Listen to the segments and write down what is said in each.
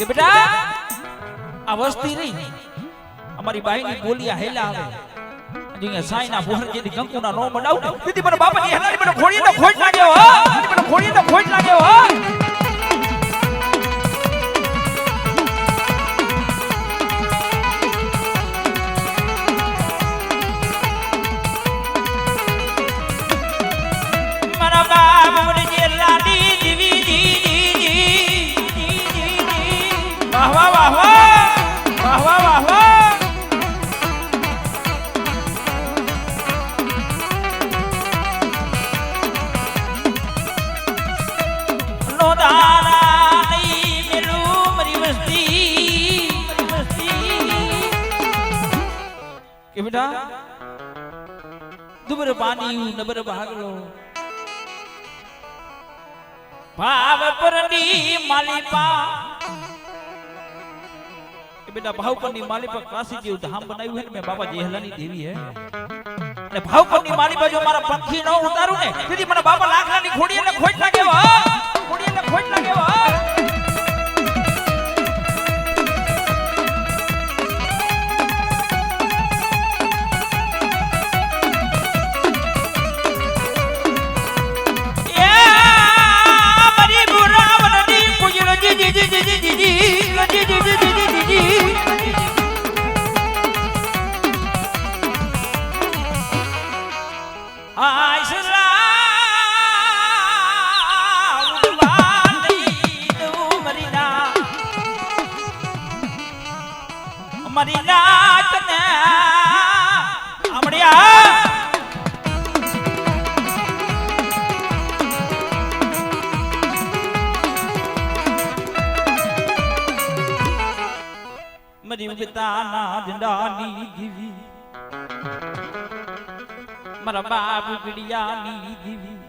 કે બેટા આ વસ્તી રહી અમારી બાઈની બોલિયા હેલા આવે જીયા સાઈના બોહર જેથી કંકુના નો મડાવ ને તેથી મને બાપાજી હેલાની મને ફોડીને ખોટ લાગ્યો હો મને ફોડીને ખોટ લાગ્યો હો મારા બાપ મને જે લાડી દીવી દી વાહ વાહ વાહ વાહ વાહ વાહ વાહ કે બેટા દુબર પાણી નબર ભાગલો ભાવ પરની માલિપા કે બેટા ભાવ પરની માલિપા કાશી જેવું ધામ બનાવ્યું હે ને મેં બાપા જેહલાની દેવી હે અને ભાવ પરની માલિપા જો મારા પંખી ન ઉતારું ને તેથી મને બાપા લાખલાની ખોડી અને ખોટ લાગે હો ખોડી અને ખોટ લાગે હો મારી નાત ને આમડિયા મારી પિતાના જંડાની દીવી મારા બાપ પીડિયાની દીવી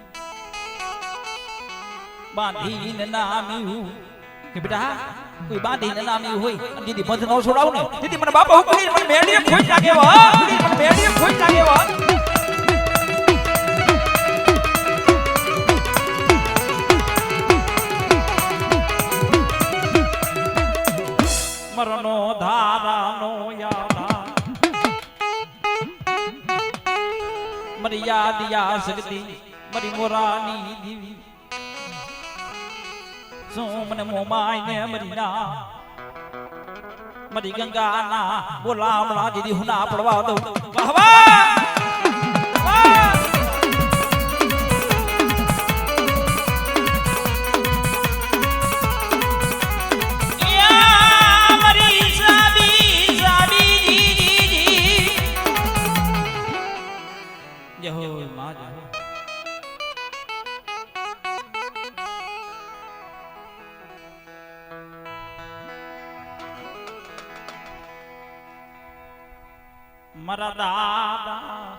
બાંધીને નામી કે બેટા કોઈ બાંધીને નામી હોય દીદી બંધ ન છોડાવ ને દીદી મને બાપા હુકડી મને મેડીએ ખોટ લાગે હો મને મેડીએ ખોટ લાગે હો મરનો ધારાનો યાદા મરી યાદ યા શક્તિ મરી મોરાની દીવી મને મોમાઈ ને મરીના મરી ગંગાના બોલામણા દીદી હું ના પડવા દઉં વાહ વાહ મારા દાદા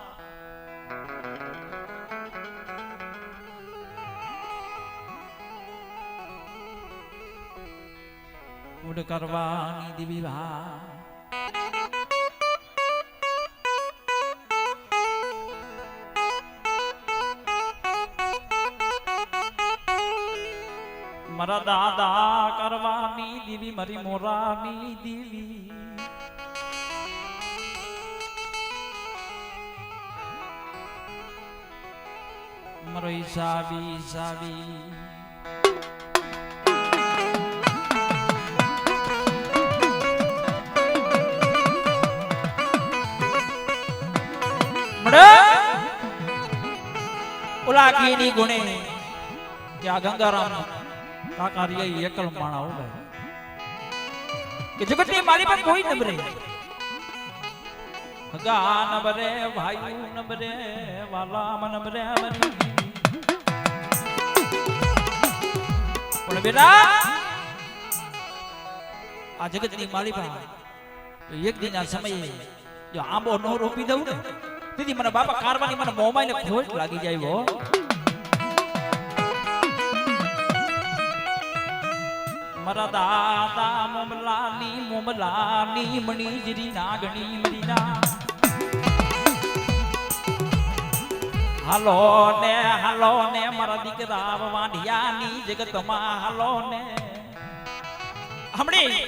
ઉડ કરવાની દીવી ભા મારા દાદા કરવાની દીવી મારી મોરાની દીવી મારો હિસાબી હિસાબી ઓલા કીની ગુણે કે આ ગંગારામ કાકારિયા એકલ માણા હો ભાઈ કે જગતની મારી પર કોઈ નબરે હગા નબરે ભાઈ નબરે વાલા નબરે મરી પણ બેટા આ જગતની માલિકા એક દિન આ સમયે જો આંબો નો રોપી દઉં ને દીદી મને બાપા કારવાની મને મોમાઈ ને ખોટ લાગી જાય હો મારા દાદા મોમલાની મણીજરી નાગણી મરીના હાલો ને મારા દીકરા વાંઢિયાની જગતમાં હાલો ને હમણી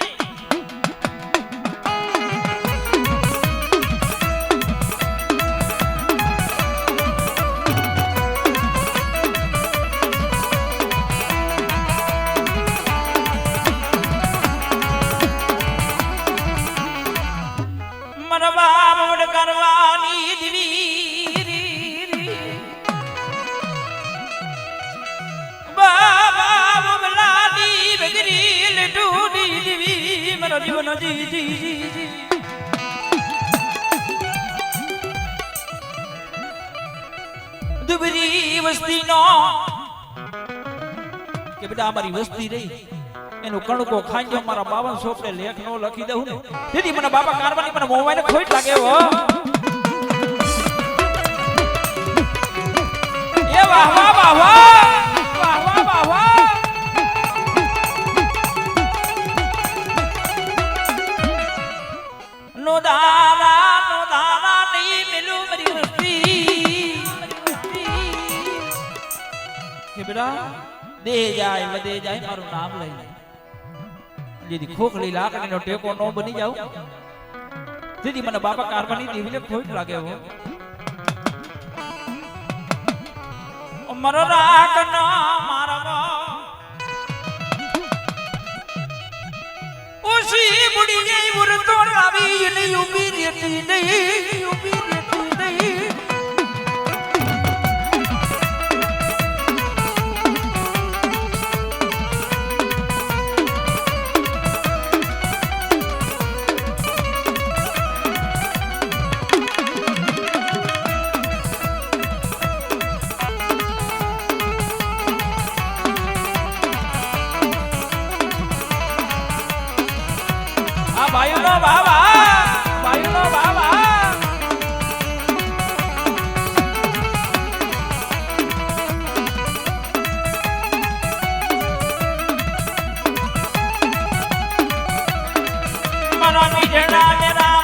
દુબરી વસ્તી નો કે બેટા અમારી વસ્તી રહી એનો કણકો ખાંજો મારા બાવન સોપડે લેખ નો લખી દઉં ને તેથી મને બાપા કારવાની મને મોવાઈને ખોટ લાગે હો એ વાહ વાહ વાહ વાહ વાહ વાહ વાહ નો દારા નહીં મિલું મારી વસ્તી કે બેટા દે જાય વધે જાય મારું નામ લઈ જેથી ખોખલી લાકડીનો ટેકો નો બની જાવ જેથી મને બાપા કારવાની દેવીને ખોટ લાગે હો મરો રાખના મારવા ઓસી બુડી ગઈ મુરતો રાવી ને ઉભી રહેતી નહીં ઉભી રહેતી નહીં ભાઈનો બાબા મનો મીઠડા મેરા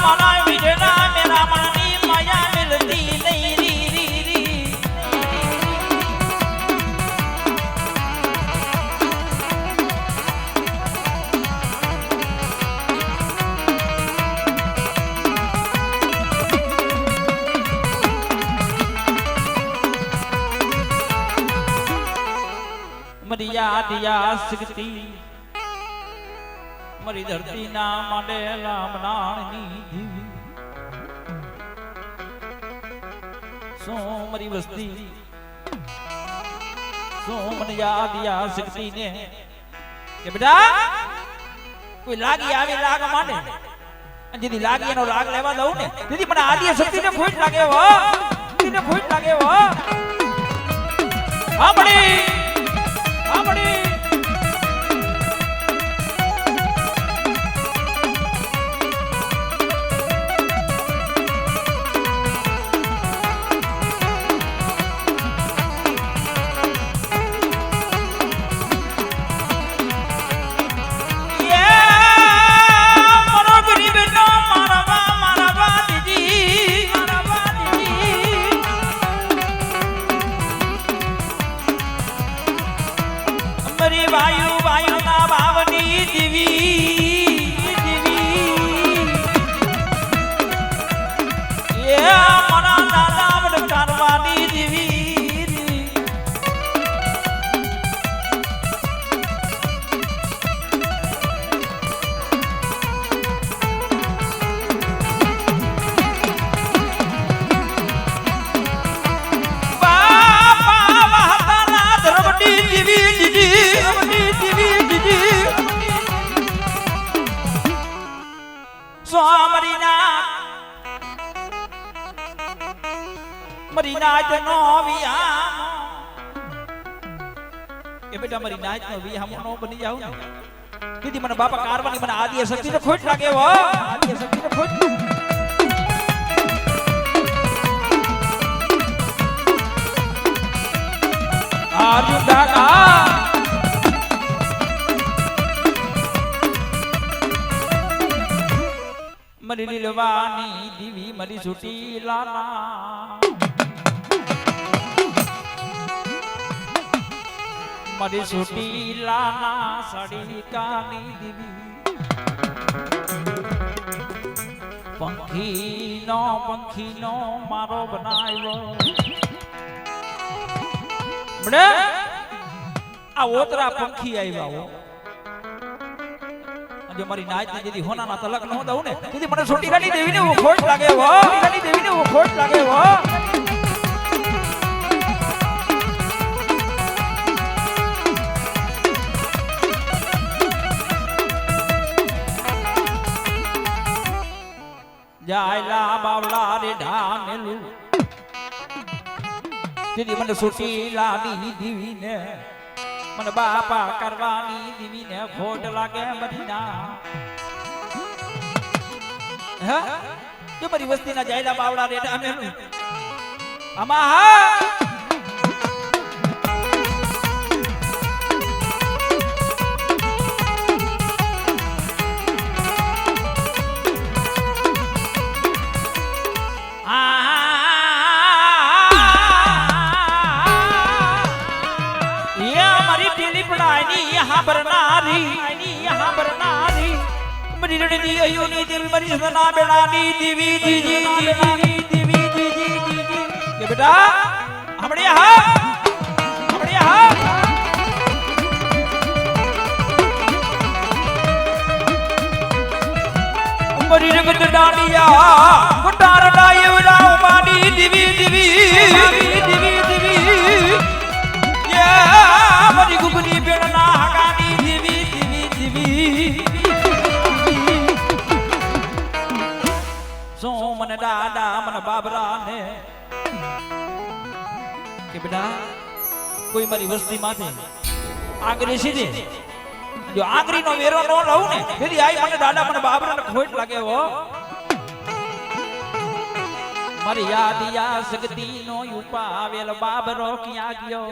મનો મીઠડા મેરા મનની માયા મિલતી નહીં મરી યાદ શક્તિ મરી ધરતી ના માંડે લામનાની સો મરી વસ્તી સો મને યાદ શક્તિ ને કે બેટા કોઈ લાગી આવી લાગ માંડે જેથી લાગી એનો લાગ લેવા દઉં ને તેથી મને આદિ શક્તિ ને ખોટ લાગે હો ખોટ લાગે હો હા બડી વાયુ ના ભાવની દીવી એ મના દાદા વડ કારવાની દીવી બાપા વાહના ધરવડી દીવી મરી નાચ નો વિહામ એ બેટા મરી નાચ નો વિહામ નો બની જાવ ને દીદી મને બાપા કારવાની મને આદિ શક્તિ ને ખોટ લાગે હો આદિ શક્તિ ને ખોટ આર્યુ ડાકા મરી લીલવાની દીવી મરી છૂટી લાલા મારી છોટી લાના સડી કાની દીવી પંખીનો મારો બનાવ્યો બડે આ ઓતરા પંખી આવ્યા હો જો મારી નાચ ની દીદી હોનાના તલક ન દઉં ને દીદી મને છોટી કાની દેવી ને ખોટ લાગે હો કાની દેવી ને ખોટ લાગે હો જાયલા બાવળા રે ઢામેલું દીદી મને છોટી લાડી દીવી ને મને બાપા કરવાની દીવી ને ખોટ લાગે બરીના હે જો મારી વસ્તી ના જાયલા બાવળા રે ઢામેલું આમાં હા यहाँ बरनारी मरी रड़ी अयोनी दिल मरी सना बेड़ानी दीवी दीजी दीवी दीजी के बेटा हमड़े यहाँ मरी रगत डालिया गुटार डाये उड़ाओ मानी दीवी दीवी दीवी दीवी ये मरी गुगनी बेड़ना हगानी दीवी दीवी दीवी सो मन दादा मन बाबरा ने के बेटा कोई मारी वस्ती माथे आगरी सीधे जो आगरी नो वेरो नो रहू ने फिर आई मन दादा मन बाबरा ने खोट लागे हो मारी यादिया सकती नो उपा आवेल बाबरो क्યાં ગયો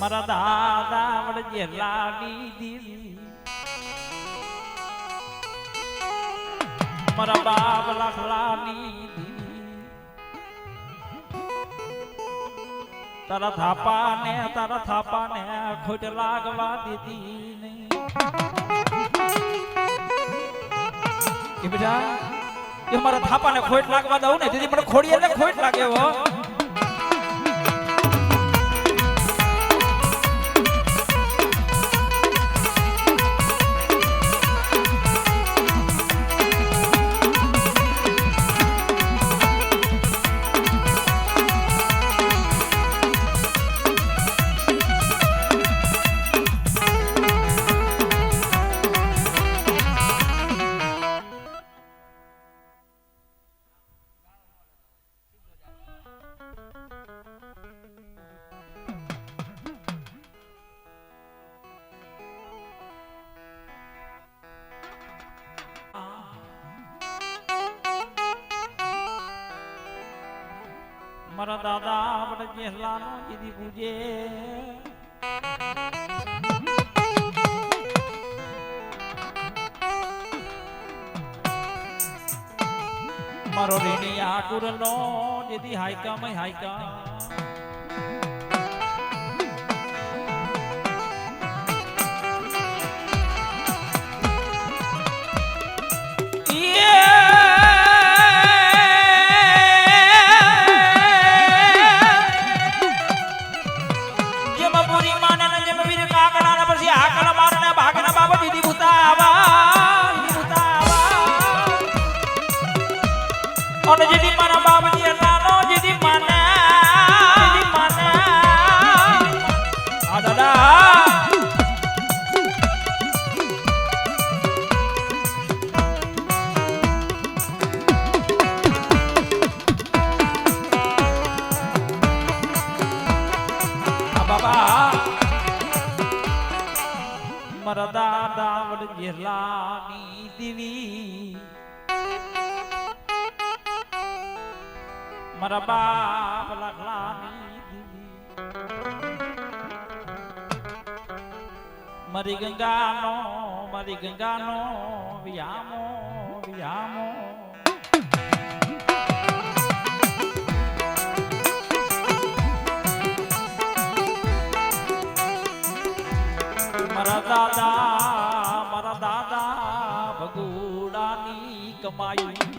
મારા દાદા વડજે લાડી દીધી મારા બાપ લાખલાની દીધી તારા થાપાને ખોટ લાગવા દીધી નહીં કે બેટા એ મારા થાપાને ખોટ લાગવા દઉં ને દીદી મને ખોડી એટલે ખોટ લાગે હો મારા દાદા આપણે જેહલાનો દીદી પૂજે મારો રેણી આટુરનો દીદી હાયકા અને જીદી મારા બાપજી નાનો જીદી માના બાબા મારા દાદા વડ જેલાની દીવી મારા બાપ લાખલાની દીવી મારી ગંગાનો વિયામો વિયામો મારા દાદા ભગુડાની કમાયું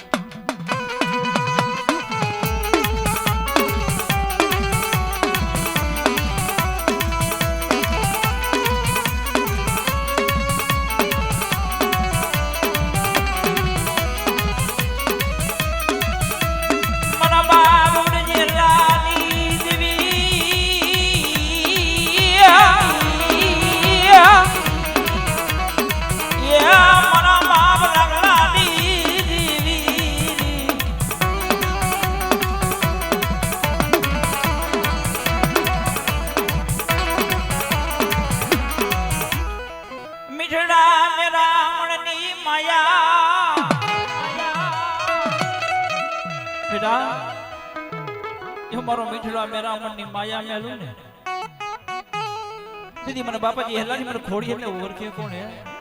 મારો મીઠડા મેરા મનની માયા મેલું ને દીદી મને બાપાજી હેલાની મને ખોડી એટલે ઓળખે કોણ હે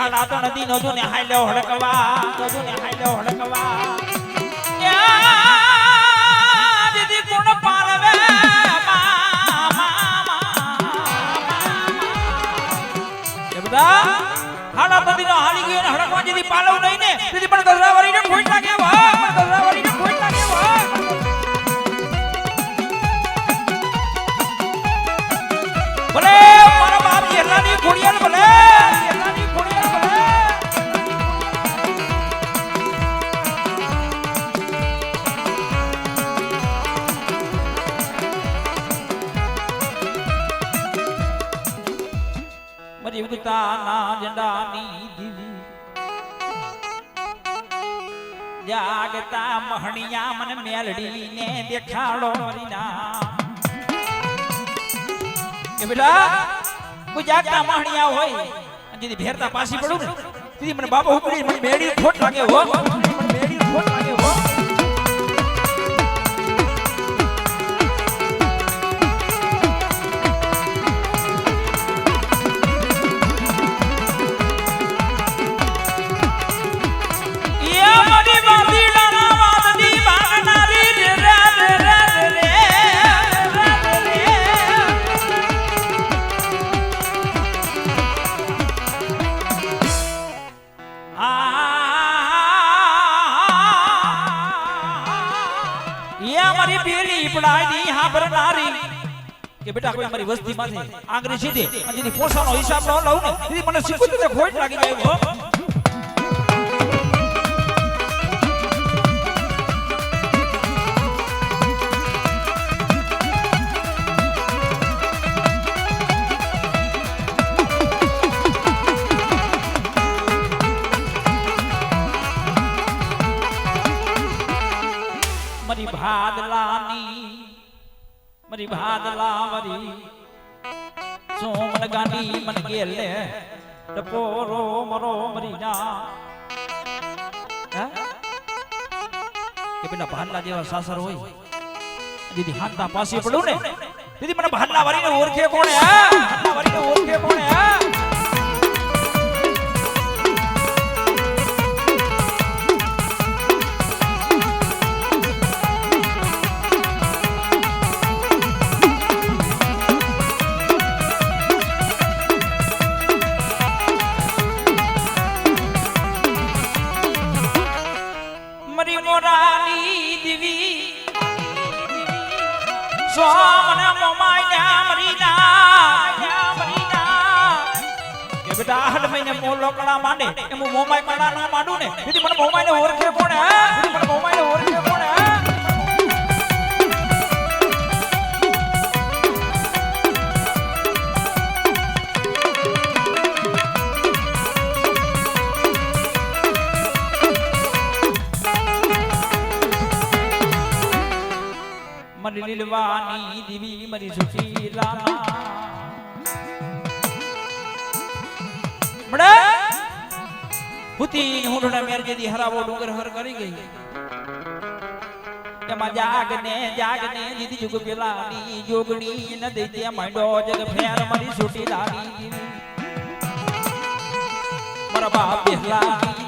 હાલા તો નદી નો જો ને હાઈલો હડકવા દીદી કોણ પાલવે એ બધા હાલા નદી નો હાલી ગયો ને હડકવા દીદી પાલવ નહીં ને દીદી પણ ગજરાવારી ને ખોટ લાગે ભલે મારા બાપ જેટલાની ખોડિયાલ ભલે યુગતાના ઝંડાની દીવી જાગતા મહણિયા મને મેલડીને દેખાડો રીના કે બેટા કોઈ જાગતા મહણિયા હોય જેથી ભેરતા પાછી પડું ને તેથી મને બાપા ઉપડી મને મેડી ખોટ લાગે હો કે બેટા કોઈ અમારી વસ્તી માંથી આંગળી સીધે જેની પોસાનો હિસાબ ન લઉં ને તેથી મને શીખું તો ખોટ લાગી જાય હો મારી ભાદલાવરી સોમન ગાની મન ગેલે ટપોરો મરો મરીના કે પેલા ભાદલા જેવા સાસર હોય દીદી હાથના પાસે પડું ને દીદી મને ભાદલા વારીને ઓળખે કોણે ભાદલા વારીને ઓળખે કોણે બેટા 8 મહિને મોલોકડા માંડે એમ મોમાય કડા ના માંડું ને તેથી મને મોમાય ને ઓળખે કોણ હે મારી લીલવાની દીવી મારી સુશીલા મડે હુતી હુંડડા મેર જેદી હરાવો ડુંગર હર કરી ગઈ એમાં જાગને દીદી જુગ પેલાની જોગણી ન દે માંડો જગ ફેર મારી સુશીલાની મારા બાપ બેહલાની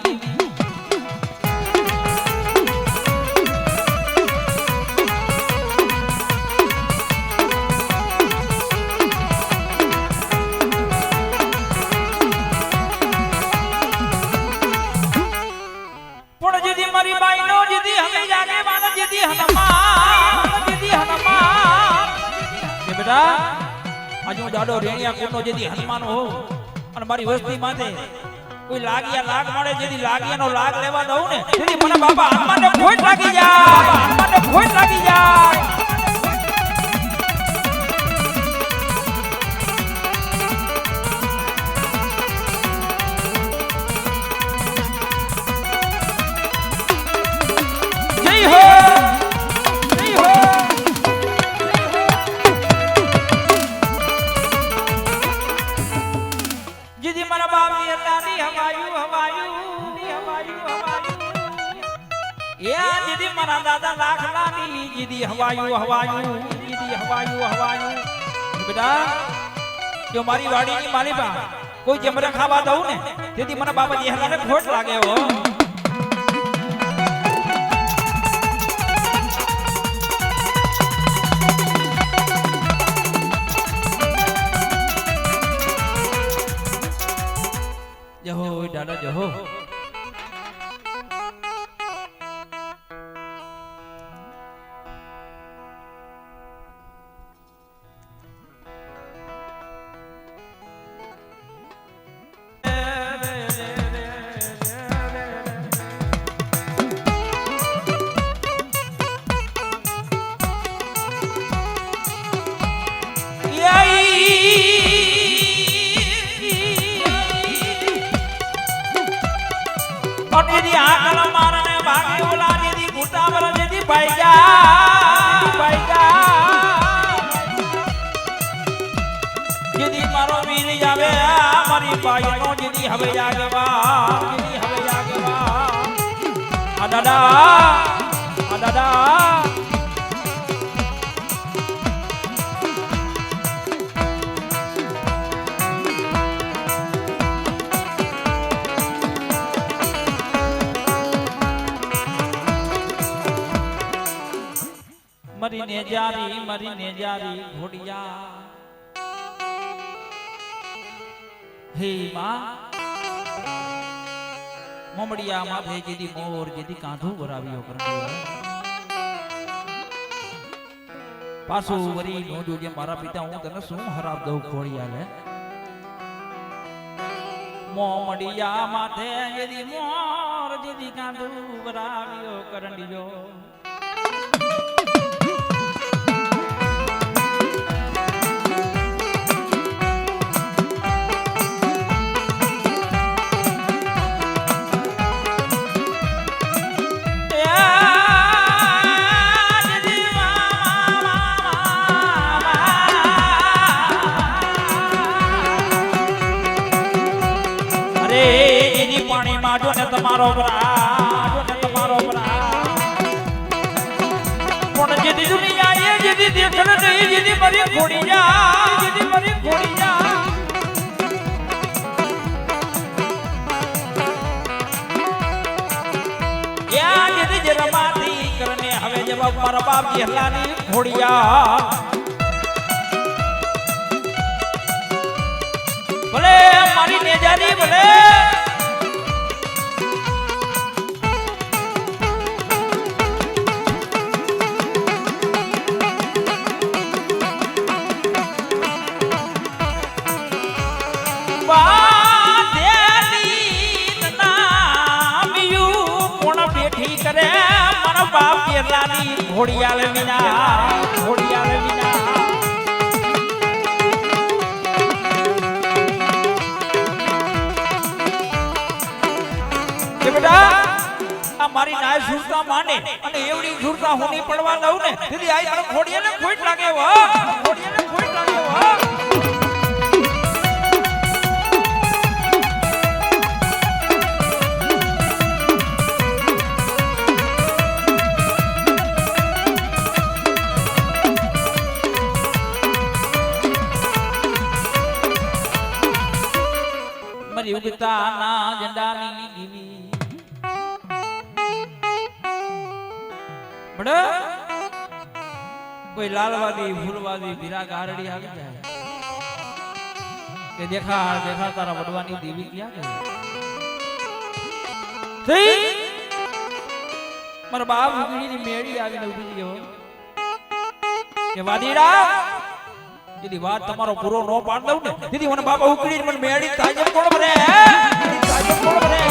આજુ દાડો રેણિયા કોનો જેદી હનુમાન હો અને મારી વસ્તી માથે કોઈ લાગિયા લાગ મળે જેદી લાગિયાનો લાગ લેવા દઉં ને જેદી મને બાપા હનુમાનને ખોટ લાગી જાય હનુમાનને ખોટ લાગી જાય જય હો મારા દાદા લાખલાની જીદી હવાયું બેટા જો મારી વાડીની માલીબા કોઈ જમરા ખાવા દઉં ને તેથી મને બાબા જેહલાને ખોટ લાગે હો જહો દાદા જહો જેદી આકલ મારને ભાગે ઓલા જેદી ગુટા પર જેદી ભાઈગા જેદી મારો વીર જાવે મારી બાઈનો જેદી હવે આગવા આ દાદા મરીને જારી ઘોડિયા હે માં મોમડિયા માથે જેદી મોર જેદી કાંધું વરાવ્યો કરતો પાછું વરી નો જોજે મારા પિતા હું તને શું હરાબ દઉં ઘોડિયા લે મોમડિયા માથે જેદી મોર જેદી કાંધું વરાવ્યો કરંડિયો તમારો પણ જેદી દુનિયા એ જેદી દેખલ નહીં જેદી મરી ખોડી જા યા જેદી જરમાતી કરને હવે જવાબ મારા બાપ જેહલાની ખોડિયા ભલે મારી નેજારી ભલે ઘોડિયાલ વિના કે બેટા આ મારી નાય સુરતા માને અને એવડી સુરતા હોની પડવા દઉં ને દીદી આઈ મને ખોડીએ ને ખોટ લાગે હો ખોડીએ ને ખોટ લાગે હો મરી ઉગતા ના ઝંડાની દીવી બડે કોઈ લાલવાદી ફૂલવાદી ભીરા ગારડી આવી જાય કે દેખા તારા વડવાની દેવી ક્યાં ગઈ થઈ મારા બાપ ઉગડીની મેળી આવીને ઉભી ગયો કે વાદીડા દીદી વાત તમારો પૂરો નો પાડ દઉં ને દીદી મને બાપા ઉકળીને મને મેળી તાજમ કોણ ભરે તાજમ કોણ ભરે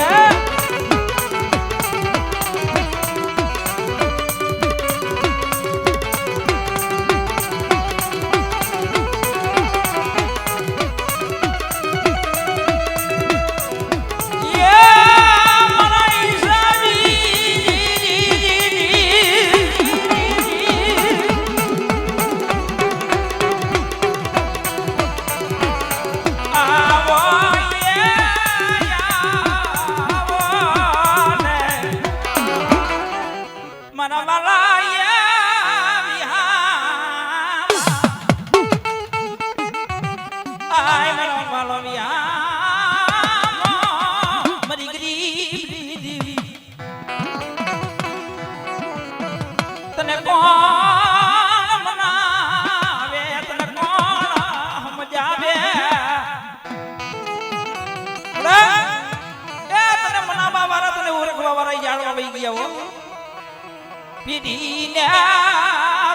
પીડીને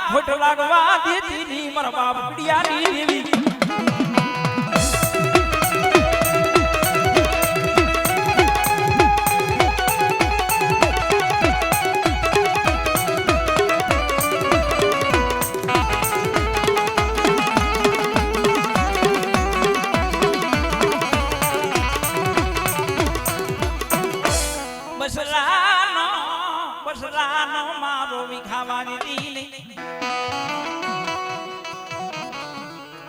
ખોટ લાગવા દેતી ની મારા બાપ પીડિયાની દેવી બસલાનો મારો વિખાવાની દી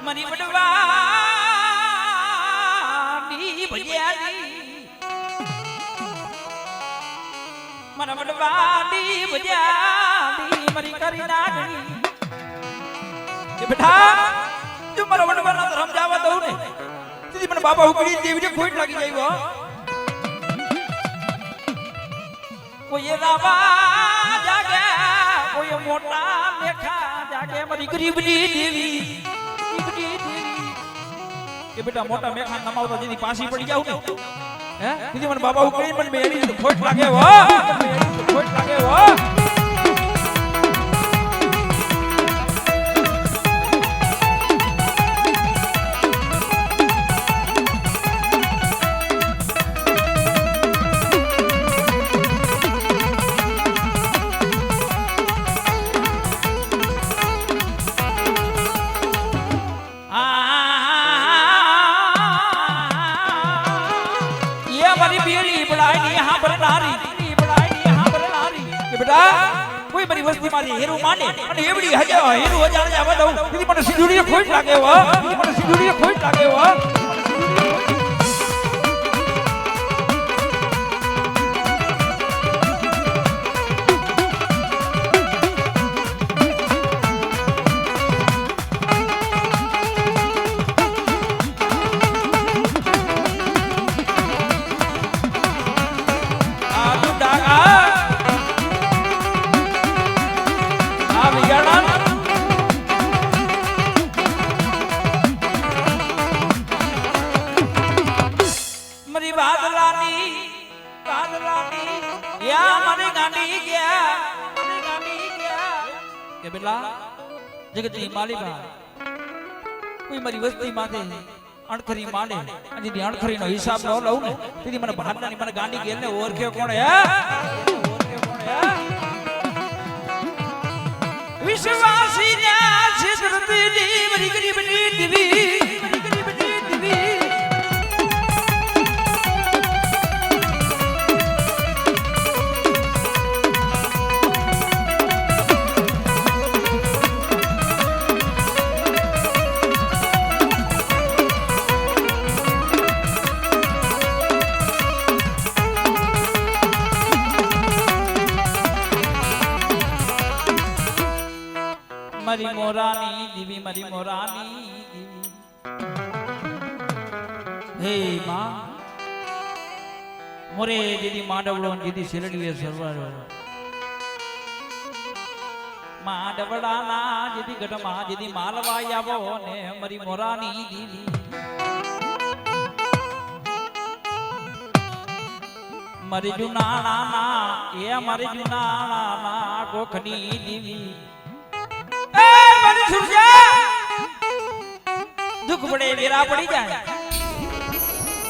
મરી વડવાની ભજ્યાની મરા વડવાની ભજ્યાની મરી કરી નાખી એ બેટા જો મારા વડવાના ધર્મ જાવા દઉં ને દીદી મને બાબા ઉકળી દેવીને ખોટ લાગી જાય હો કોઈ રાવા જાગે કોઈ મોટા મેખા જાગે મારી ગરીબની દેવી કે બેટા મોટા મેખા નમાવતા જેની પાછી પડી જાવ ને હે દીદી મને બાબા ઉકળી મને મેળી ખોટ લાગે હો ખોટ લાગે હો કોઈ બરી વસ્તી મારી હેરું માને અને એવડી હજાર હેરું હજાર જવા દઉં દીદી મને સિંદૂરીએ ખોટ લાગે હો દીદી મને સિંદૂરીએ ખોટ લાગે હો કે બેલા જગતની માલિકા કોઈ મારી વસ્તી માથે અણખરી માંડે અને જે અણખરીનો હિસાબ ન લઉં ને તેથી મને ભાડનાની મને ગાંડી ગેલ ને ઓરખે કોણ હે ઓરખે કોણ હે વિશ્વાસી ના સિદ્ધતી મારી ગરીબની દેવી મારી મોરાની દીવી મારી મોરાની દીવી હે માં મોરે દીદી માંડવડો દીદી શિરડીએ સરવારો માંડવડાના દીદી ગઢમાં દીદી માલવાઈ આવો ને મારી મોરાની દીવી મારી જુનાના એ મારી જુનાના ગોખની દીવી એ મારી સુરજા દુખ પડે વેરા પડી જાય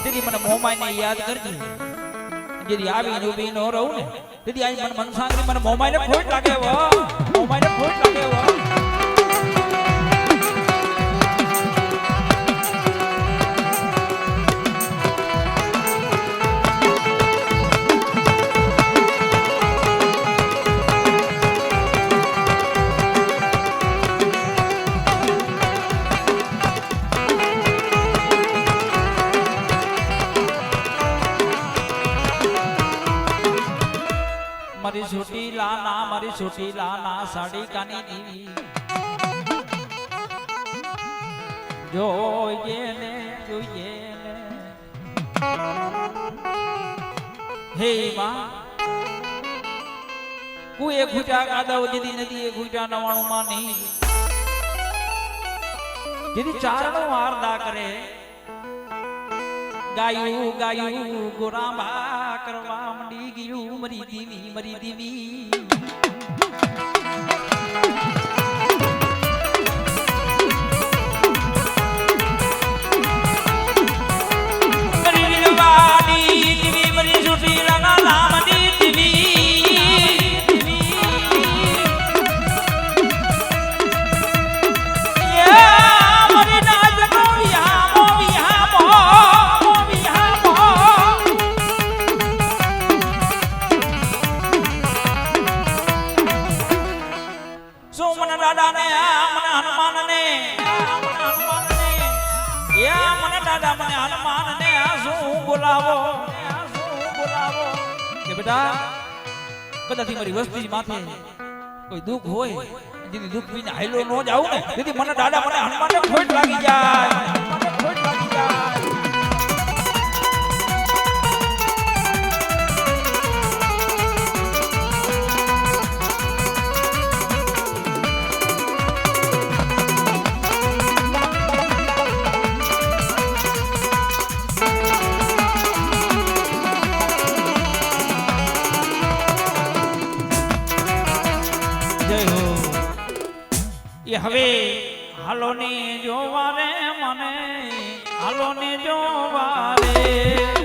દીદી મને મોમાઈને યાદ કરજે દીદી આવી ઊભી નો રહું ને દીદી આઈ મન મનસાંગરી મને મોમાઈને ખોટ લાગે વો મોમાઈને ખોટ લાગે વો મારી છોટી લાના સાડી કાની દીવી જોઈએ ને હે માં કુએ ખૂટા કાદવ દીદી નદી એ ખૂટા નવાણું માં નહીં દીદી ચારણો આરદા કરે ગાયું ગાયું ગોરાબા કરવા મંડી ગયું મરી દીવી કદાચ મારી વસ્તી માથે કોઈ દુઃખ હોય દીદી દુઃખ વિના હાઈલો નો જાવ ને દીદી મને દાદા મને હનુમાનને ખોટ લાગી જાય મને ખોટ લાગી જાય હવે હાલો ને જોવા રે મને હાલો ને જોવા રે